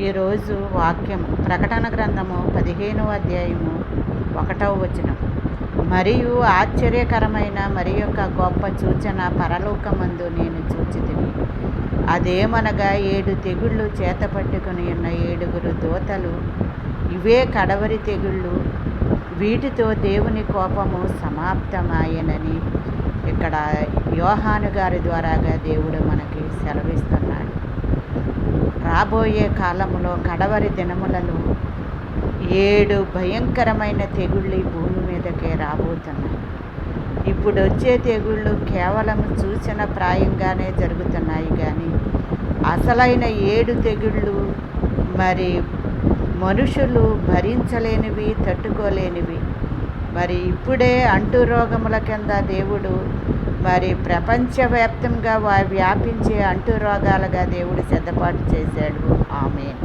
ఈరోజు వాక్యం ప్రకటన గ్రంథము 15వ అధ్యాయము 1వ వచనం. మరియు ఆశ్చర్యకరమైన మరి యొక్క గొప్ప సూచన పరలోకమందు నేను చూచితిని. అదేమనగా 7 తెగుళ్ళు చేతపట్టుకుని ఉన్న 7 దూతలు. ఇవే కడవరి తెగుళ్ళు. వీటితో దేవుని కోపము సమాప్తమాయనని ఇక్కడ యోహాను గారి ద్వారాగా దేవుడు మనకి సెలవిస్తున్నాడు. రాబోయే కాలంలో కడవరి దినములలో 7 భయంకరమైన తెగుళ్ళు ఈ భూమి మీదకే రాబోతున్నాయి. ఇప్పుడు వచ్చే తెగుళ్ళు కేవలం సూచన ప్రాయంగానే జరుగుతున్నాయి, కానీ అసలైన 7 తెగుళ్ళు మరి మనుషులు భరించలేనివి, తట్టుకోలేనివి. మరి ఇప్పుడే అంటురోగముల కింద దేవుడు మరి ప్రపంచవ్యాప్తంగా వ్యాపించే అంటురోగాలుగా దేవుడు సిద్ధపాటు చేశాడు. ఆమేన్.